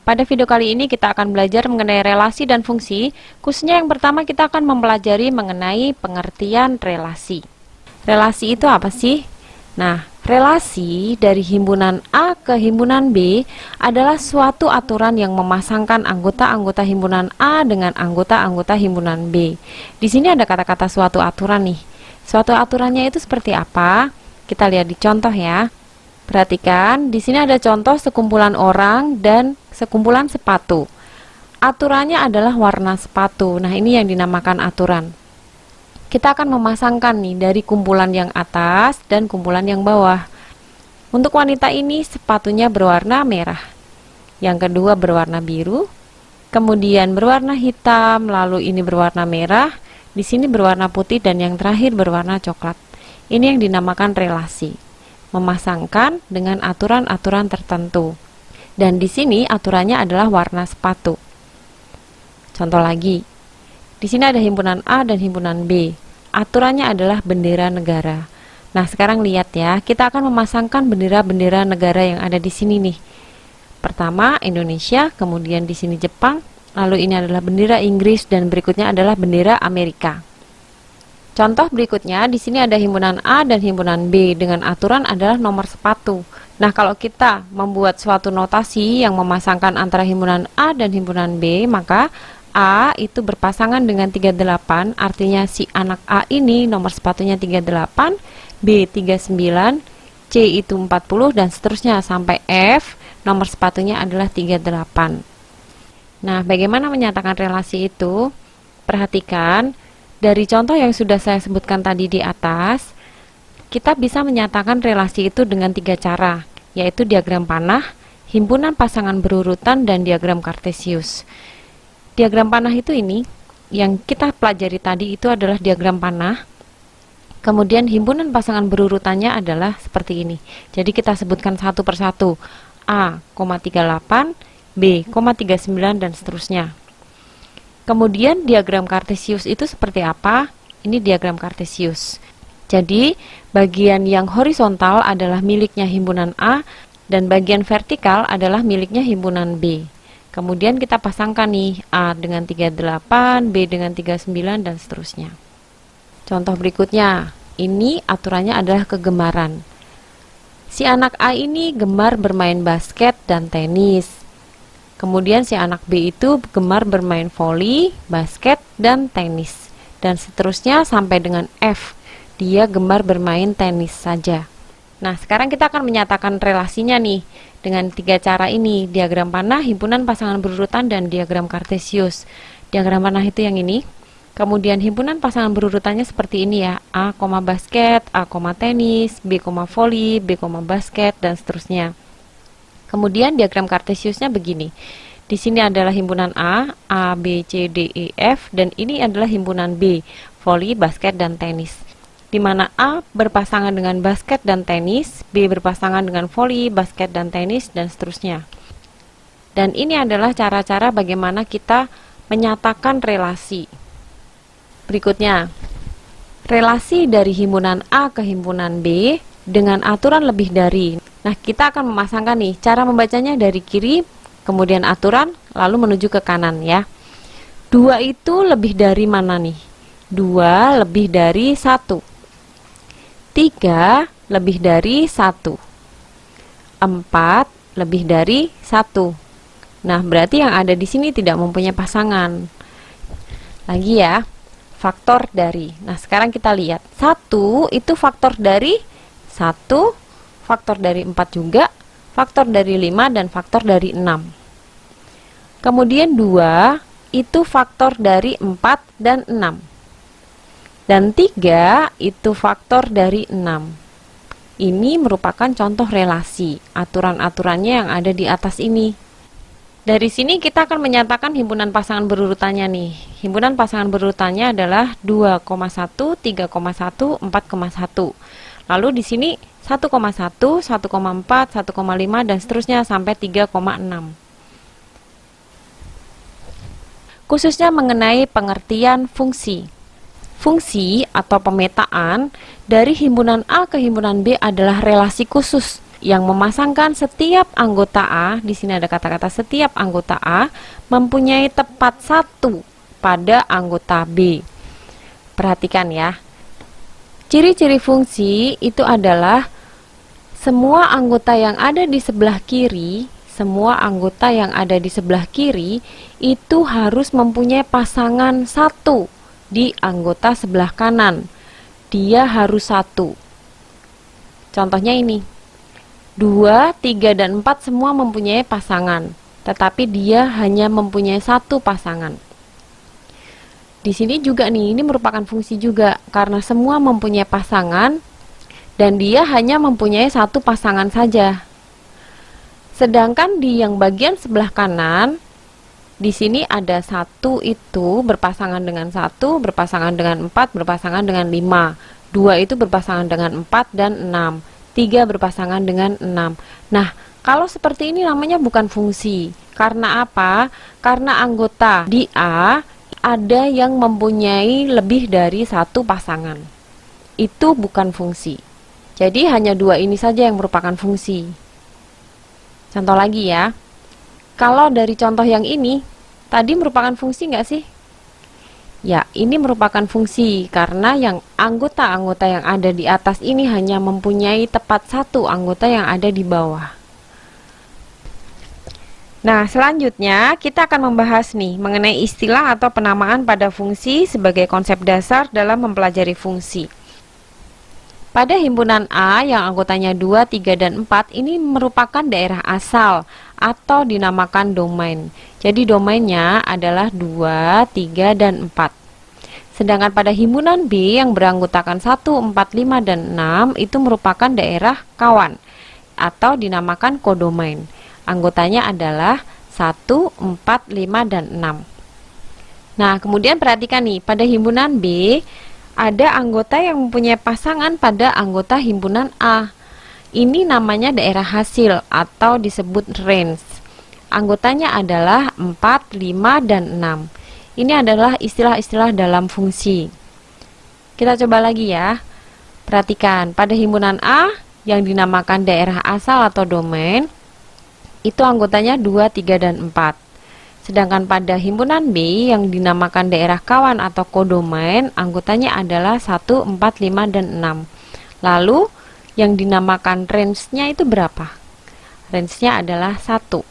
Pada video kali ini kita akan belajar mengenai relasi dan fungsi. Khususnya yang pertama kita akan mempelajari mengenai pengertian relasi. Relasi itu apa sih? Nah, relasi dari himpunan A ke himpunan B adalah suatu aturan yang memasangkan anggota-anggota himpunan A dengan anggota-anggota himpunan B. Di sini ada kata-kata suatu aturan nih. Suatu aturannya itu seperti apa? Kita lihat di contoh ya. Perhatikan, di sini ada contoh sekumpulan orang dan sekumpulan sepatu. Aturannya adalah warna sepatu. Nah, ini yang dinamakan aturan. Kita akan memasangkan nih dari kumpulan yang atas dan kumpulan yang bawah. Untuk wanita ini sepatunya berwarna merah. Yang kedua berwarna biru, kemudian berwarna hitam, lalu ini berwarna merah, di sini berwarna putih dan yang terakhir berwarna coklat. Ini yang dinamakan relasi. Memasangkan dengan aturan-aturan tertentu. Dan di sini aturannya adalah warna sepatu. Contoh lagi. Di sini ada himpunan A dan himpunan B. Aturannya adalah bendera negara. Nah, sekarang lihat ya, kita akan memasangkan bendera-bendera negara yang ada di sini nih. Pertama Indonesia, kemudian di sini Jepang, lalu ini adalah bendera Inggris dan berikutnya adalah bendera Amerika. Contoh berikutnya, di sini ada himpunan A dan himpunan B dengan aturan adalah nomor sepatu. Nah, kalau kita membuat suatu notasi yang memasangkan antara himpunan A dan himpunan B, maka A itu berpasangan dengan 38, artinya si anak A ini nomor sepatunya 38, B 39, C itu 40 dan seterusnya sampai F nomor sepatunya adalah 38. Nah, bagaimana menyatakan relasi itu? Perhatikan. Dari contoh yang sudah saya sebutkan tadi di atas, kita bisa menyatakan relasi itu dengan 3 cara, yaitu diagram panah, himpunan pasangan berurutan, dan diagram kartesius. Diagram panah itu ini, yang kita pelajari tadi itu adalah diagram panah, kemudian himpunan pasangan berurutannya adalah seperti ini. Jadi kita sebutkan satu persatu, A, 38, B, 39, dan seterusnya. Kemudian diagram kartesius itu seperti apa? Ini diagram kartesius. Jadi bagian yang horizontal adalah miliknya himpunan A dan bagian vertikal adalah miliknya himpunan B. Kemudian kita pasangkan nih A dengan 38, B dengan 39 dan seterusnya. Contoh berikutnya, ini aturannya adalah kegemaran. Si anak A ini gemar bermain basket dan tenis. Kemudian si anak B itu gemar bermain voli, basket, dan tenis. Dan seterusnya sampai dengan F. Dia gemar bermain tenis saja. Nah, sekarang kita akan menyatakan relasinya nih. Dengan 3 cara ini, diagram panah, himpunan pasangan berurutan, dan diagram kartesius. Diagram panah itu yang ini. Kemudian himpunan pasangan berurutannya seperti ini ya. A, basket, A, tenis, B, voli, B, basket, dan seterusnya. Kemudian diagram kartesiusnya begini. Di sini adalah himpunan A, A, B, C, D, E, F, dan ini adalah himpunan B, voli, basket, dan tenis. Di mana A berpasangan dengan basket dan tenis, B berpasangan dengan voli, basket, dan tenis, dan seterusnya. Dan ini adalah cara-cara bagaimana kita menyatakan relasi. Berikutnya, relasi dari himpunan A ke himpunan B dengan aturan lebih dari. Nah, kita akan memasangkan nih, cara membacanya dari kiri, kemudian aturan, lalu menuju ke kanan ya. 2 itu lebih dari mana nih? 2 lebih dari 1. 3 lebih dari 1. 4 lebih dari 1. Nah, berarti yang ada di sini tidak mempunyai pasangan. Lagi ya, faktor dari. Nah, sekarang kita lihat. 1 itu faktor dari 1, faktor dari 4 juga, faktor dari 5, dan faktor dari 6. Kemudian 2 itu faktor dari 4 dan 6. Dan 3 itu faktor dari 6. Ini merupakan contoh relasi, aturan-aturannya yang ada di atas ini. Dari sini kita akan menyatakan himpunan pasangan berurutannya nih. Himpunan pasangan berurutannya adalah 2,1, 3,1, 4,1. Lalu di sini 1,1, 1,4, 1,5 dan seterusnya sampai 3,6. Khususnya mengenai pengertian fungsi. Fungsi atau pemetaan dari himpunan A ke himpunan B adalah relasi khusus yang memasangkan setiap anggota A, di sini ada kata-kata setiap anggota A, mempunyai tepat 1 pada anggota B. Perhatikan ya. Ciri-ciri fungsi itu adalah semua anggota yang ada di sebelah kiri, itu harus mempunyai pasangan 1 di anggota sebelah kanan. Dia harus 1. Contohnya ini. 2, 3, dan 4 semua mempunyai pasangan, tetapi dia hanya mempunyai 1 pasangan. Di sini juga nih, ini merupakan fungsi juga, karena semua mempunyai pasangan, dan dia hanya mempunyai 1 pasangan saja. Sedangkan di yang bagian sebelah kanan, di sini ada 1 itu berpasangan dengan 1, berpasangan dengan 4, berpasangan dengan 5. 2 itu berpasangan dengan 4 dan 6. 3 berpasangan dengan 6. Nah, kalau seperti ini namanya bukan fungsi. Karena apa? Karena anggota di A ada yang mempunyai lebih dari 1 pasangan. Itu bukan fungsi. Jadi hanya 2 ini saja yang merupakan fungsi. Contoh lagi ya. Kalau dari contoh yang ini, tadi merupakan fungsi nggak sih? Ya, ini merupakan fungsi karena yang anggota-anggota yang ada di atas ini hanya mempunyai tepat 1 anggota yang ada di bawah. Nah, selanjutnya kita akan membahas nih mengenai istilah atau penamaan pada fungsi sebagai konsep dasar dalam mempelajari fungsi. Pada himpunan A yang anggotanya 2, 3, dan 4 ini merupakan daerah asal atau dinamakan domain. Jadi domainnya adalah 2, 3, dan 4. Sedangkan pada himpunan B yang beranggotakan 1, 4, 5, dan 6 itu merupakan daerah kawan atau dinamakan kodomain. Anggotanya adalah 1, 4, 5, dan 6. Nah, kemudian perhatikan nih, pada himpunan B ada anggota yang mempunyai pasangan pada anggota himpunan A. Ini namanya daerah hasil atau disebut range. Anggotanya adalah 4, 5, dan 6. Ini adalah istilah-istilah dalam fungsi. Kita coba lagi ya. Perhatikan, pada himpunan A yang dinamakan daerah asal atau domain, itu anggotanya 2, 3, dan 4. Sedangkan pada himpunan B yang dinamakan daerah kawan atau kodomain, anggotanya adalah 1, 4, 5, dan 6. Lalu, yang dinamakan range-nya itu berapa? Range-nya adalah 1.